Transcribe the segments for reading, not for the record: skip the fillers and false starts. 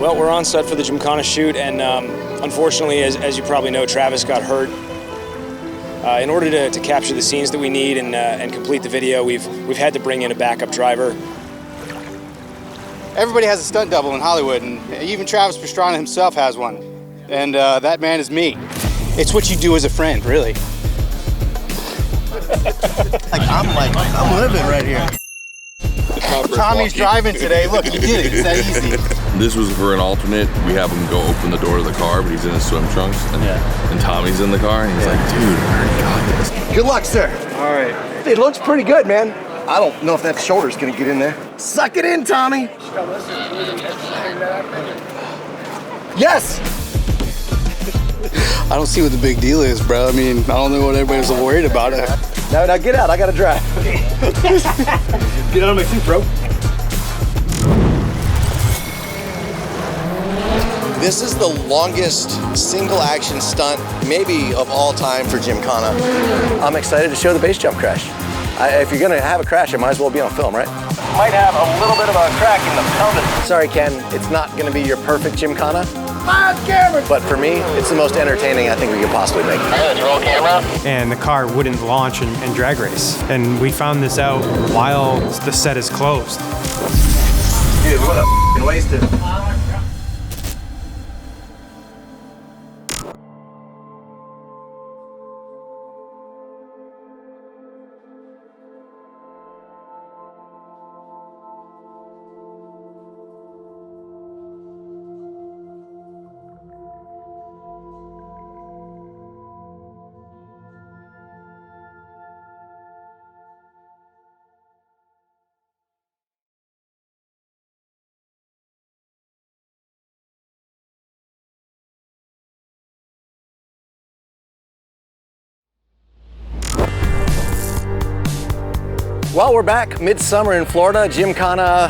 Well, we're on set for the Gymkhana shoot, and unfortunately, as you probably know, Travis got hurt. In order to capture the scenes that we need and complete the video, we've had to bring in a backup driver. Everybody has a stunt double in Hollywood, and even Travis Pastrana himself has one. And that man is me. It's what you do as a friend, really. I'm living right here. Tommy's driving today. Look, he did it. It's that easy. This was for an alternate. We have him go open the door to the car, but he's in his swim trunks. And Tommy's in the car, and he's like, dude, I already got this. Good luck, sir. All right. It looks pretty good, man. I don't know if that shoulder's gonna get in there. Suck it in, Tommy. Yes. I don't see what the big deal is, bro. I mean, I don't know what everybody's so worried about. Now get out. I gotta drive. Get out of my seat, bro. This is the longest single action stunt, maybe of all time for Gymkhana. I'm excited to show the base jump crash. If you're gonna have a crash, it might as well be on film, right? Might have a little bit of a crack in the pelvis. Sorry, Ken, it's not gonna be your perfect Gymkhana. But for me, it's the most entertaining I think we could possibly make. Roll camera. And the car wouldn't launch and drag race. And we found this out while the set is closed. Dude, what a wasted. Well, we're back midsummer in Florida, Gymkhana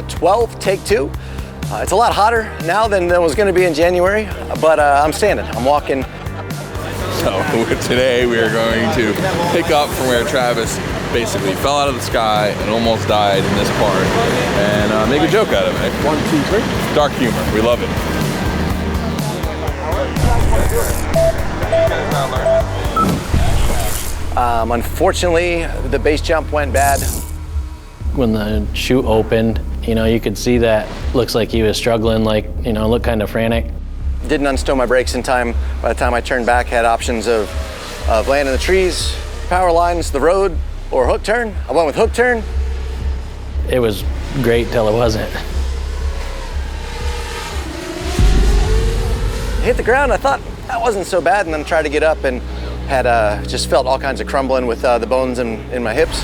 12, take 2. It's a lot hotter now than it was going to be in January, but I'm standing, I'm walking. So today we are going to pick up from where Travis basically fell out of the sky and almost died in this part and make a joke out of it. 1, 2, 3. Dark humor, we love it. Unfortunately, the base jump went bad. When the chute opened, you could see that looks like he was struggling, looked kind of frantic. Didn't unstow my brakes in time. By the time I turned back, had options of landing in the trees, power lines, the road, or hook turn. I went with hook turn. It was great till it wasn't. Hit the ground, I thought that wasn't so bad, and then tried to get up and had just felt all kinds of crumbling with the bones in my hips.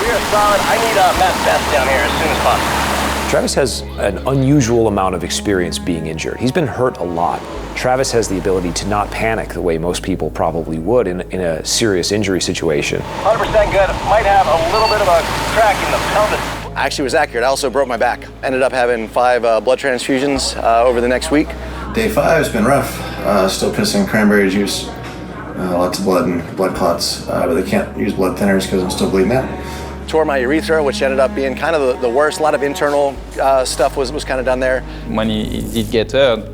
We are solid. I need Matt's vest down here as soon as possible. Travis has an unusual amount of experience being injured. He's been hurt a lot. Travis has the ability to not panic the way most people probably would in a serious injury situation. 100% good. Might have a little bit of a crack in the pelvis. I actually was accurate. I also broke my back. Ended up having 5 blood transfusions over the next week. Day 5's been rough. Still pissing cranberry juice. Lots of blood and blood clots, but they can't use blood thinners because I'm still bleeding out. Tore my urethra, which ended up being kind of the worst. A lot of internal stuff was kind of done there. When he did get hurt,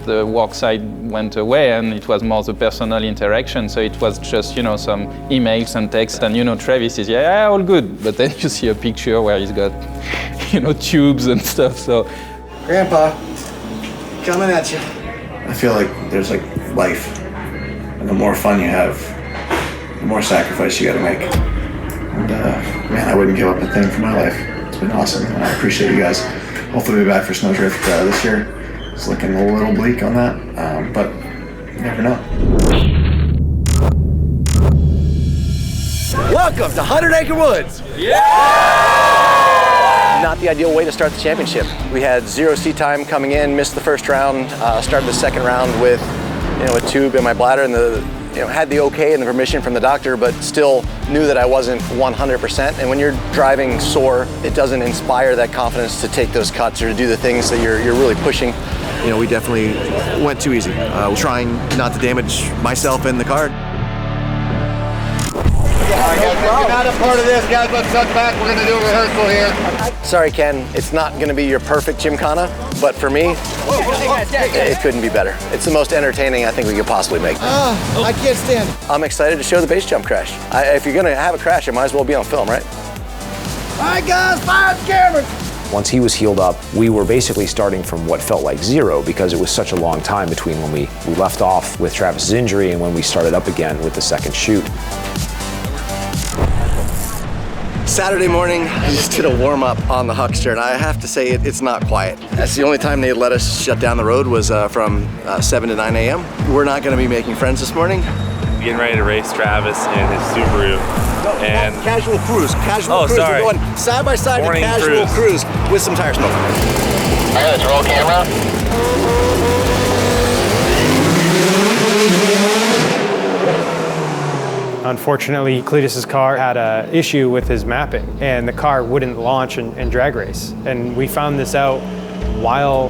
the work side went away and it was more the personal interaction. So it was just, some emails and texts and, Travis is, yeah, all good. But then you see a picture where he's got, tubes and stuff, so. Grandpa, coming at you. I feel like there's life. And the more fun you have, the more sacrifice you gotta make. And man, I wouldn't give up a thing for my life. It's been awesome, and I appreciate you guys. Hopefully we'll be back for Snowdrift this year. It's looking a little bleak on that, but you never know. Welcome to 100 Acre Woods! Yeah! Not the ideal way to start the championship. We had 0 seat time coming in, missed the first round, started the second round with a tube in my bladder, and had the okay and the permission from the doctor, but still knew that I wasn't 100%. And when you're driving sore, it doesn't inspire that confidence to take those cuts or to do the things that you're really pushing. We definitely went too easy, trying not to damage myself and the car. Yeah, You're not a part of this, guys. Let's cut back. We're going to do a rehearsal here. Sorry, Ken, it's not going to be your perfect Gymkhana, but for me, it couldn't be better. It's the most entertaining I think we could possibly make. I can't stand it. I'm excited to show the base jump crash. If you're going to have a crash, it might as well be on film, right? All right, guys, fire the cameras. Once he was healed up, we were basically starting from what felt like zero because it was such a long time between when we left off with Travis's injury and when we started up again with the second shoot. Saturday morning, I just did a warm-up on the Huckster, and I have to say it's not quiet. That's the only time they let us shut down the road was from 7 to 9 a.m. We're not going to be making friends this morning. Getting ready to race Travis in his Subaru. And casual cruise. Casual cruise. Sorry. We're going side by side to casual cruise with some tire smoke. I got a roll camera. Unfortunately, Cletus's car had an issue with his mapping, and the car wouldn't launch and drag race. And we found this out while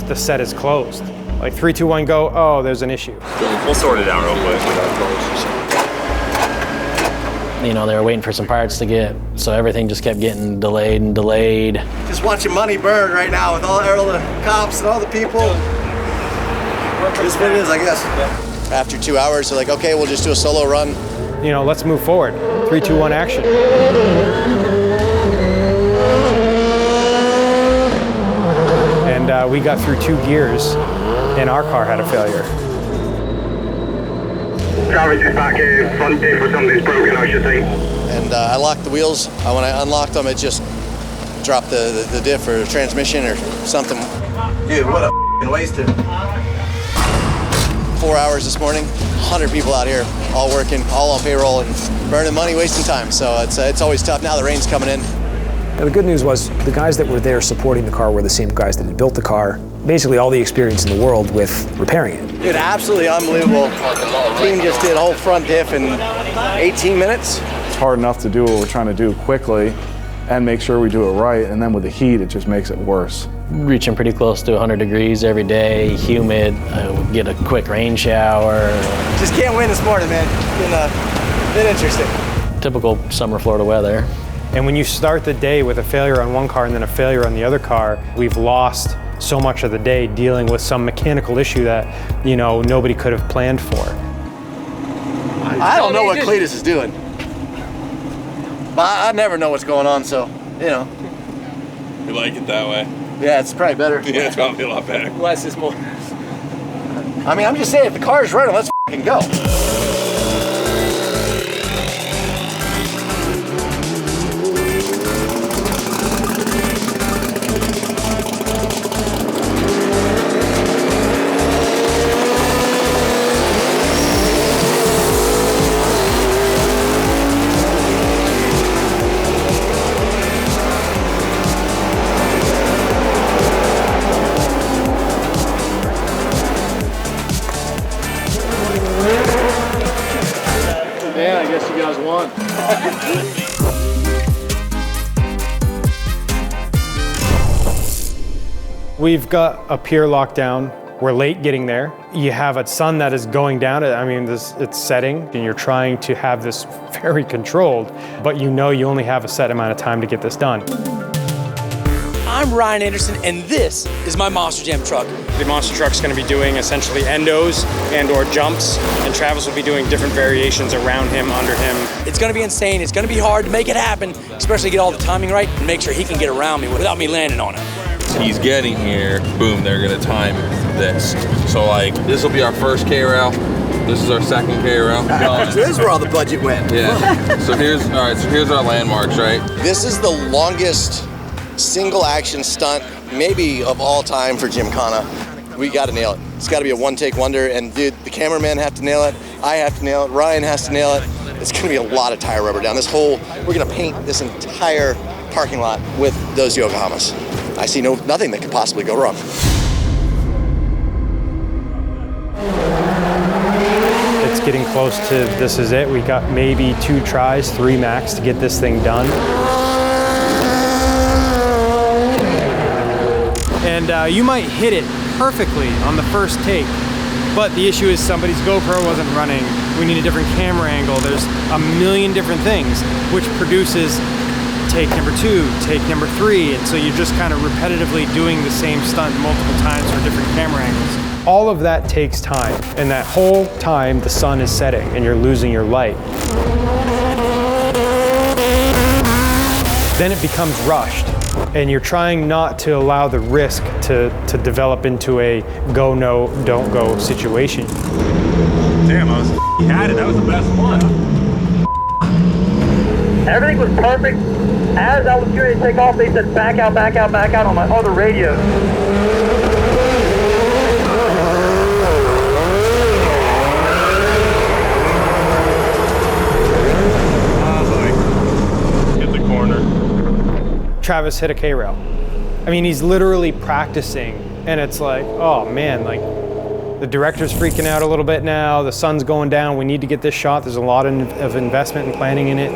the set is closed. Like 3, 2, 1, go, oh, there's an issue. We'll sort it out real quick. You know, they were waiting for some parts to get, so everything just kept getting delayed and delayed. Just watching money burn right now with all the cops and all the people. It's what it is, I guess. After 2 hours, they're like, okay, we'll just do a solo run. You know, let's move forward. 3, 2, 1, action. And we got through 2 gears, and our car had a failure. Travis is back here, front diff or something's broken, I should say. And I locked the wheels. When I unlocked them, it just dropped the diff or the transmission or something. Dude, what a wasted. 4 hours this morning, 100 people out here, all working, all on payroll and burning money, wasting time. So it's always tough. Now the rain's coming in. Now, the good news was the guys that were there supporting the car were the same guys that had built the car. Basically all the experience in the world with repairing it. Dude, absolutely unbelievable. The team just did a whole front diff in 18 minutes. It's hard enough to do what we're trying to do quickly and make sure we do it right, and then with the heat, it just makes it worse. Reaching pretty close to 100 degrees every day, humid, get a quick rain shower. Just can't win this morning, man. It's been interesting. Typical summer Florida weather. And when you start the day with a failure on one car and then a failure on the other car, we've lost so much of the day dealing with some mechanical issue that, you know, nobody could have planned for. I don't know what Cletus is doing. But I never know what's going on, so, you know. We like it that way. Yeah, it's probably better. Yeah, it's probably a lot better. Less is more. I mean, I'm just saying, if the car's running, let's f***ing go. Yeah, I guess you guys won. We've got a pier locked down. We're late getting there. You have a sun that is going down. I mean, it's setting, and you're trying to have this very controlled, but you know you only have a set amount of time to get this done. I'm Ryan Anderson, and this is my Monster Jam truck. The monster truck's going to be doing essentially endos and or jumps, and Travis will be doing different variations around him, under him. It's going to be insane. It's going to be hard to make it happen, especially get all the timing right and make sure he can get around me without me landing on him. He's getting here, boom, they're going to time this. So like, this will be our first K-rail. This is our second K-rail. So this is where all the budget went. Yeah. So here's our landmarks, right? This is the longest single action stunt, maybe of all time for Gymkhana. We got to nail it. It's got to be a one-take wonder, and dude, the cameraman have to nail it, I have to nail it, Ryan has to nail it. It's going to be a lot of tire rubber down. We're going to paint this entire parking lot with those Yokohamas. I see nothing that could possibly go wrong. It's getting close to this is it. We got maybe 2 tries, 3 max to get this thing done. And you might hit it perfectly on the first take, but the issue is somebody's GoPro wasn't running we need a different camera angle. There's a million different things, which produces take number 2, take number 3, and so you're just kind of repetitively doing the same stunt multiple times for different camera angles. All of that takes time, and that whole time the sun is setting and you're losing your light. Then it becomes rushed, and you're trying not to allow the risk to develop into a go, no, don't go situation. Damn, you had it. That was the best one. Everything was perfect. As I was getting ready to take off, they said back out, back out, back out on my other radios. Travis hit a K-rail. I mean, he's literally practicing, and it's like, oh man, like the director's freaking out a little bit now, the sun's going down, we need to get this shot, there's a lot of investment and planning in it.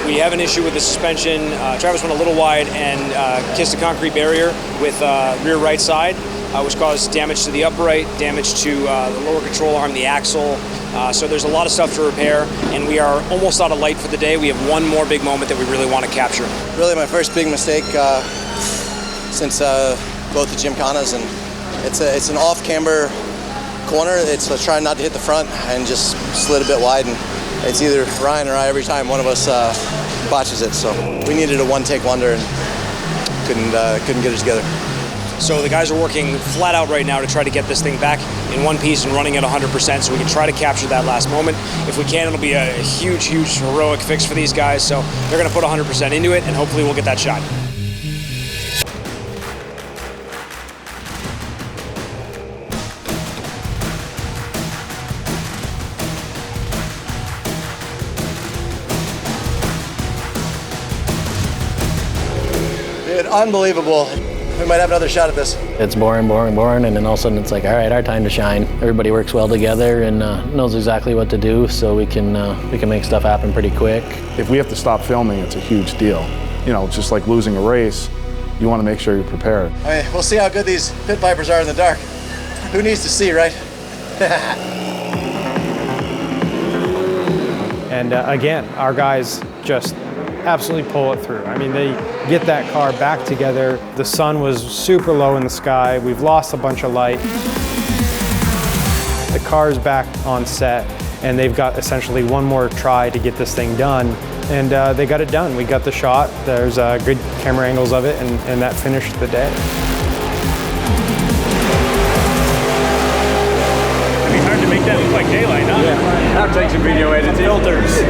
We have an issue with the suspension. Travis went a little wide and kissed a concrete barrier with rear right side, which caused damage to the upright, damage to the lower control arm, the axle. So there's a lot of stuff to repair, and we are almost out of light for the day. We have one more big moment that we really want to capture. Really my first big mistake since both the Gymkhanas, and it's an off-camber corner. It's trying not to hit the front and just slid a bit wide, and it's either Ryan or I every time one of us botches it. So we needed a one-take wonder and couldn't get it together. So the guys are working flat out right now to try to get this thing back in one piece and running at 100%, so we can try to capture that last moment. If we can, it'll be a huge, huge heroic fix for these guys. So they're going to put 100% into it, and hopefully we'll get that shot. Dude, unbelievable. We might have another shot at this. It's boring, boring, boring, and then all of a sudden it's like, all right, our time to shine. Everybody works well together and knows exactly what to do, so we can make stuff happen pretty quick. If we have to stop filming, it's a huge deal. You know, it's just like losing a race. You want to make sure you're prepared. I mean, we'll see how good these pit vipers are in the dark. Who needs to see, right? And again, our guys just absolutely pull it through. I mean, they get that car back together. The sun was super low in the sky. We've lost a bunch of light. The car's back on set, and they've got essentially one more try to get this thing done. And they got it done. We got the shot. There's good camera angles of it, and that finished the day. It'd be hard to make that look like daylight, huh? Yeah. I'll take some video editing. Filters.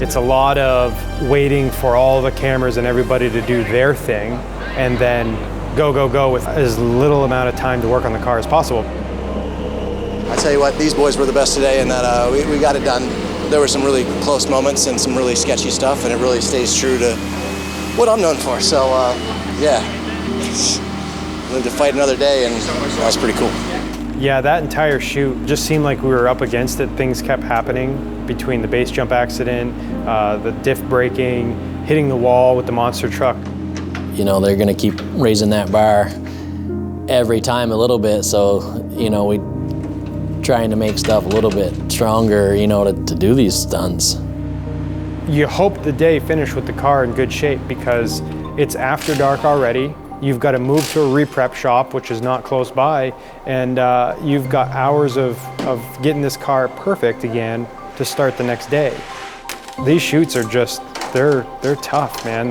It's a lot of waiting for all the cameras and everybody to do their thing, and then go, go, go with as little amount of time to work on the car as possible. I tell you what, these boys were the best today, and that we got it done. There were some really close moments and some really sketchy stuff, and it really stays true to what I'm known for. So, yeah, live to fight another day, and that was pretty cool. Yeah, that entire shoot just seemed like we were up against it. Things kept happening between the base jump accident, the diff breaking, hitting the wall with the monster truck. You know, they're gonna keep raising that bar every time a little bit, so, you know, we trying to make stuff a little bit stronger, you know, to do these stunts. You hope the day finished with the car in good shape because it's after dark already. You've got to move to a reprep shop, which is not close by, and you've got hours of getting this car perfect again to start the next day. These shoots are just, they're tough, man.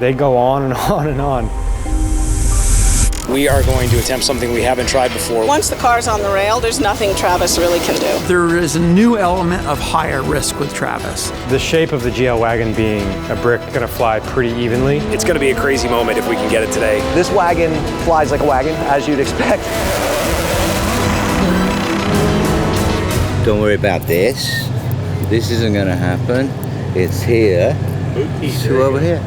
They go on and on and on. We are going to attempt something we haven't tried before. Once the car's on the rail, there's nothing Travis really can do. There is a new element of higher risk with Travis. The shape of the GL wagon being a brick gonna fly pretty evenly. It's gonna be a crazy moment if we can get it today. This wagon flies like a wagon, as you'd expect. Don't worry about this. This isn't gonna happen. It's here. To over here.